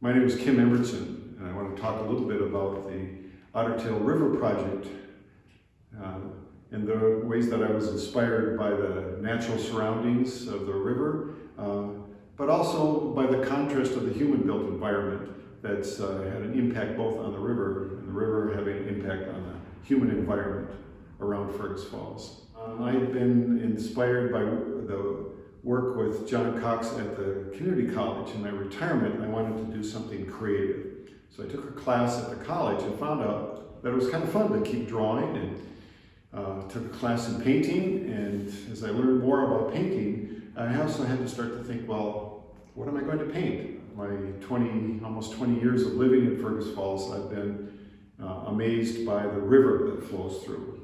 My name is Kim Embretson, and I want to talk a little bit about the Otter Tail River Project and the ways that I was inspired by the natural surroundings of the river, but also by the contrast of the human-built environment that's had an impact both on the river and the river having an impact on the human environment around Fergus Falls. I've been inspired by the work with John Cox at the community college. In my retirement, I wanted to do something creative. So I took a class at the college and found out that it was kind of fun to keep drawing, and took a class in painting. And as I learned more about painting, I also had to start to think, well, what am I going to paint? My almost 20 years of living in Fergus Falls, I've been amazed by the river that flows through.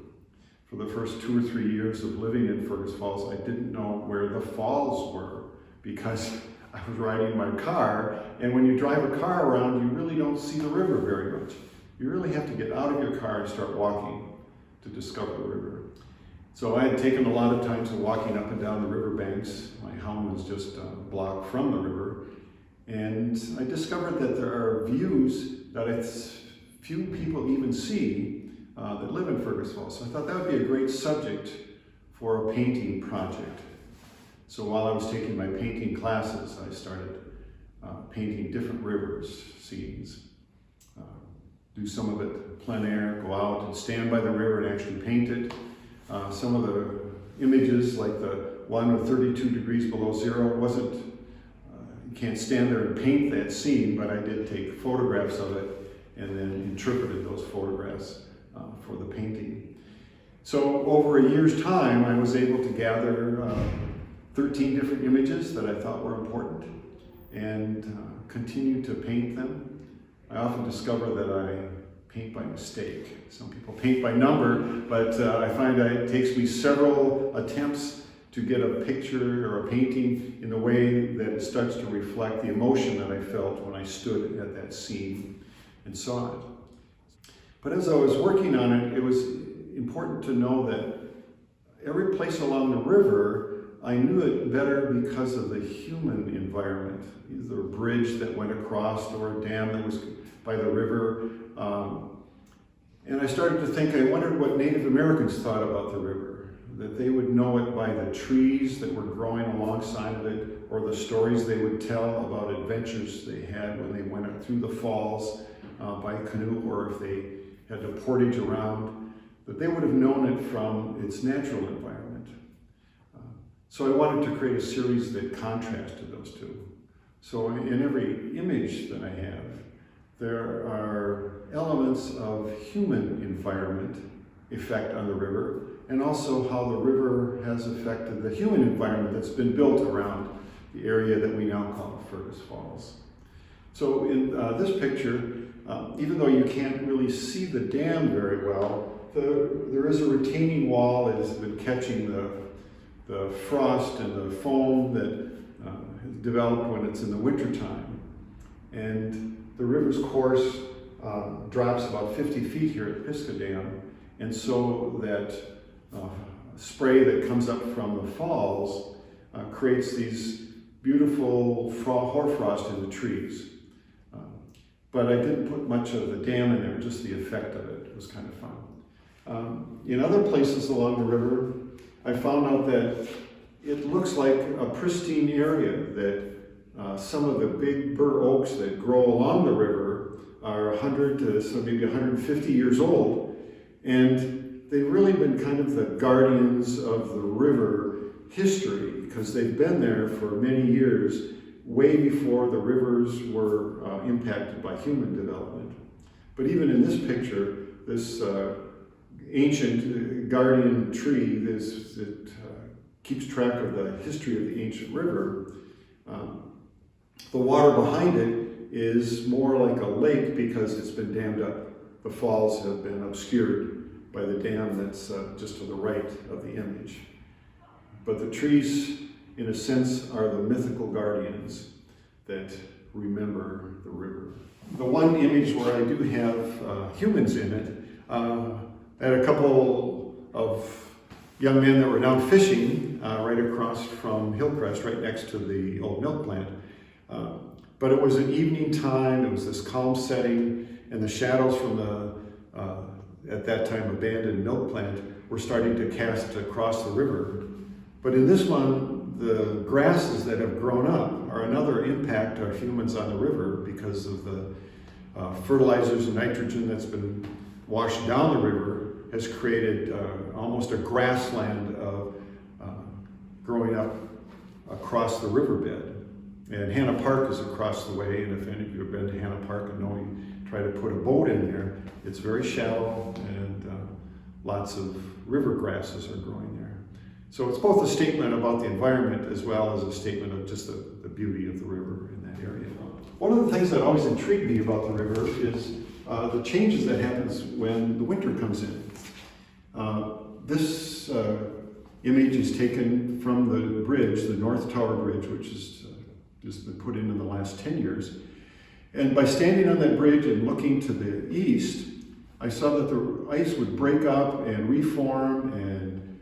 For the first 2 or 3 years of living in Fergus Falls, I didn't know where the falls were because I was riding my car, and when you drive a car around, you really don't see the river very much. You really have to get out of your car and start walking to discover the river. So I had taken a lot of time to walking up and down the river banks. My home was just a block from the river, and I discovered that there are views that few people even see that live in Fergus Falls. So I thought that would be a great subject for a painting project. So while I was taking my painting classes, I started painting different rivers, scenes. Do some of it plein air, go out and stand by the river and actually paint it. Some of the images, like the one with 32 degrees below zero, you can't stand there and paint that scene, but I did take photographs of it and then interpreted those photographs for the painting. So over a year's time, I was able to gather 13 different images that I thought were important and continue to paint them. I often discover that I paint by mistake. Some people paint by number, but I find that it takes me several attempts to get a picture or a painting in the way that it starts to reflect the emotion that I felt when I stood at that scene and saw it. But as I was working on it, it was important to know that every place along the river, I knew it better because of the human environment, either a bridge that went across or a dam that was by the river. And I started to think, I wondered what Native Americans thought about the river, that they would know it by the trees that were growing alongside of it, or the stories they would tell about adventures they had when they went up through the falls by canoe, or if they had to portage around, that they would have known it from its natural environment. So I wanted to create a series that contrasted those two. So in every image that I have, there are elements of human environment effect on the river, and also how the river has affected the human environment that's been built around the area that we now call Fergus Falls. So in this picture, even though you can't really see the dam very well, there is a retaining wall that has been catching the frost and the foam that has developed when it's in the wintertime. And the river's course drops about 50 feet here at Pisgah Dam, and so that spray that comes up from the falls creates these beautiful hoarfrost in the trees. But I didn't put much of the dam in there, just the effect of it. It was kind of fun. In other places along the river, I found out that it looks like a pristine area, that some of the big bur oaks that grow along the river are 100 to maybe 150 years old, and they've really been kind of the guardians of the river history, because they've been there for many years, way before the rivers were impacted by human development. But even in this picture, this ancient guardian tree that keeps track of the history of the ancient river, the water behind it is more like a lake because it's been dammed up. The falls have been obscured by the dam that's just to the right of the image. But the trees, in a sense, are the mythical guardians that remember the river. The one image where I do have humans in it, I had a couple of young men that were down fishing right across from Hillcrest, right next to the old milk plant. But it was an evening time, it was this calm setting, and the shadows from the, at that time, abandoned milk plant were starting to cast across the river. But in this one, the grasses that have grown up are another impact of humans on the river because of the fertilizers and nitrogen that's been washed down the river has created almost a grassland of growing up across the riverbed. And Hannah Park is across the way, and if any of you have been to Hannah Park and know you try to put a boat in there, it's very shallow and lots of river grasses are growing there. So it's both a statement about the environment as well as a statement of just the beauty of the river in that area. One of the things that always intrigued me about the river is the changes that happens when the winter comes in. This image is taken from the bridge, the North Tower Bridge, which is just been put in the last 10 years. And by standing on that bridge and looking to the east, I saw that the ice would break up and reform and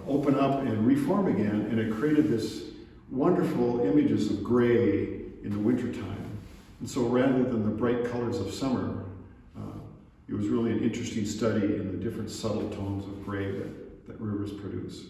open up and reform again, and it created this wonderful images of gray in the wintertime. And so rather than the bright colors of summer, it was really an interesting study in the different subtle tones of gray that rivers produce.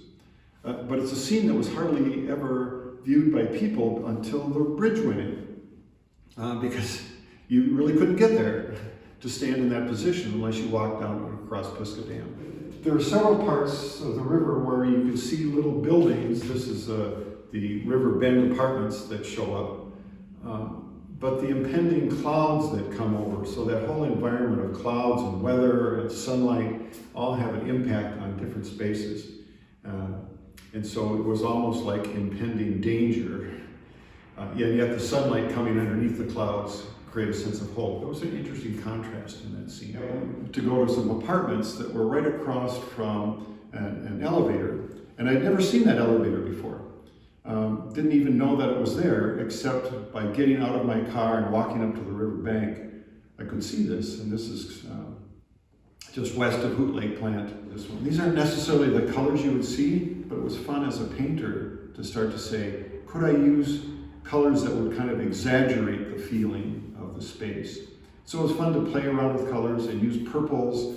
But it's a scene that was hardly ever viewed by people until the bridge went in, because you really couldn't get there to stand in that position unless you walked down across Pisgah Dam. There are several parts of the river where you can see little buildings. This is the River Bend apartments that show up. But the impending clouds that come over, so that whole environment of clouds and weather and sunlight all have an impact on different spaces. And so it was almost like impending danger. Yet the sunlight coming underneath the clouds create a sense of hope. It was an interesting contrast in that scene. To go to some apartments that were right across from an elevator, and I'd never seen that elevator before. Didn't even know that it was there, except by getting out of my car and walking up to the river bank, I could see this, and this is just west of Hoot Lake Plant, this one. These aren't necessarily the colors you would see, but it was fun as a painter to start to say, could I use colors that would kind of exaggerate the feeling of the space? So it was fun to play around with colors and use purples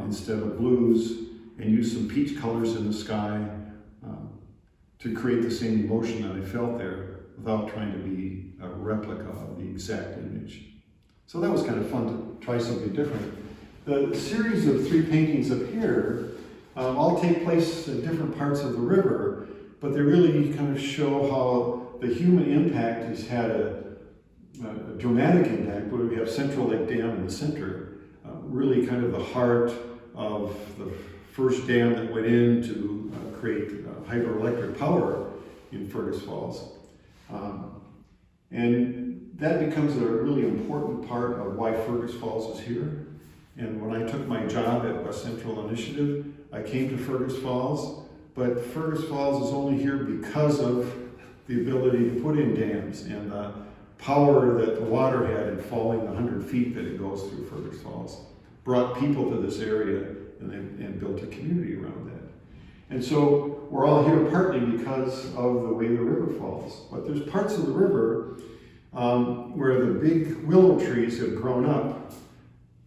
instead of blues, and use some peach colors in the sky to create the same emotion that I felt there without trying to be a replica of the exact image. So that was kind of fun to try something different. The series of 3 paintings up here all take place in different parts of the river, but they really kind of show how the human impact has had a dramatic impact. Where we have Central Lake Dam in the center, really kind of the heart of the first dam that went in to create hydroelectric power in Fergus Falls. And that becomes a really important part of why Fergus Falls is here. And when I took my job at West Central Initiative, I came to Fergus Falls, but Fergus Falls is only here because of the ability to put in dams and the power that the water had in falling the 100 feet that it goes through Fergus Falls. Brought people to this area and built a community around that. And so we're all here partly because of the way the river falls. But there's parts of the river where the big willow trees have grown up.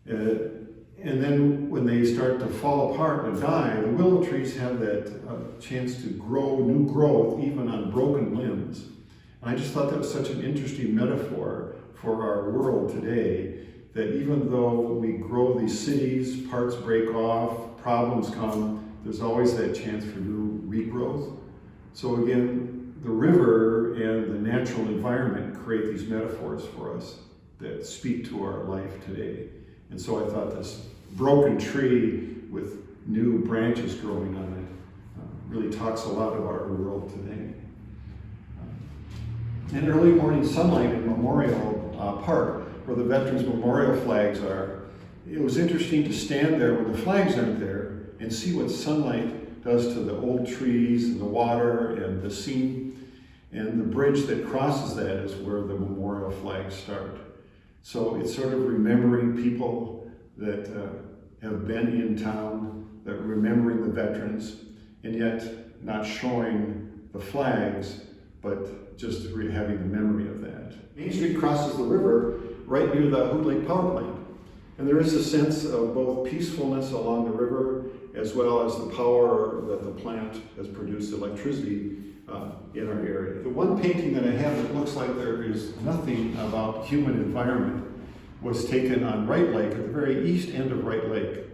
And then when they start to fall apart and die, the willow trees have that chance to grow new growth even on broken limbs. And I just thought that was such an interesting metaphor for our world today, that even though we grow these cities, parts break off, problems come, there's always that chance for new regrowth. So again, the river and the natural environment create these metaphors for us that speak to our life today. And so I thought this broken tree with new branches growing on it really talks a lot about our world today. In early morning sunlight in Memorial Park, where the Veterans Memorial flags are, it was interesting to stand there when the flags aren't there and see what sunlight does to the old trees and the water and the scene. And the bridge that crosses that is where the memorial flags start. So it's sort of remembering people that have been in town, that remembering the veterans, and yet not showing the flags, but just having the memory of that. Main Street crosses the river right near the Hoot Lake Power Plant. And there is a sense of both peacefulness along the river as well as the power that the plant has produced electricity in our area. The one painting that I have that looks like there is nothing about human environment was taken on Wright Lake at the very east end of Wright Lake.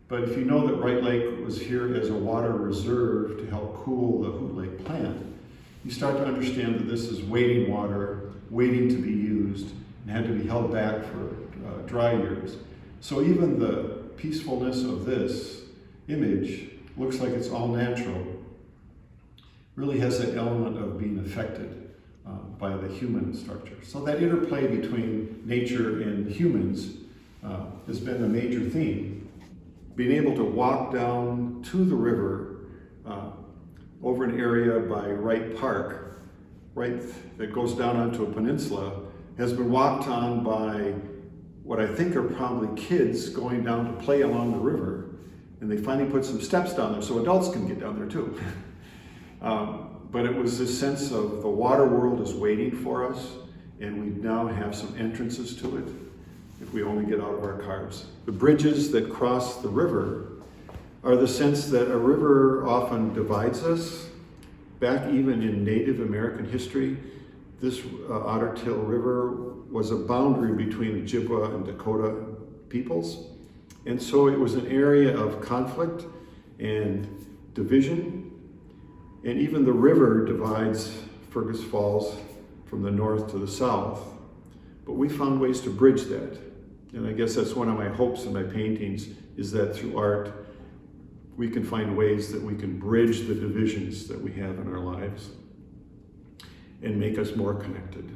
But if you know that Wright Lake was here as a water reserve to help cool the Hoot Lake plant, you start to understand that this is waiting water, waiting to be used, and had to be held back for dry years. So even the peacefulness of this image looks like it's all natural. Really has that element of being affected by the human structure. So that interplay between nature and humans has been a major theme. Being able to walk down to the river over an area by Wright Park, that goes down onto a peninsula, has been walked on by what I think are probably kids going down to play along the river, and they finally put some steps down there so adults can get down there too. But it was this sense of the water world is waiting for us, and we now have some entrances to it if we only get out of our cars. The bridges that cross the river are the sense that a river often divides us. Back even in Native American history, this Otter Tail River was a boundary between Ojibwa and Dakota peoples. And so it was an area of conflict and division. And even the river divides Fergus Falls from the north to the south. But we found ways to bridge that. And I guess that's one of my hopes in my paintings, is that through art, we can find ways that we can bridge the divisions that we have in our lives and make us more connected.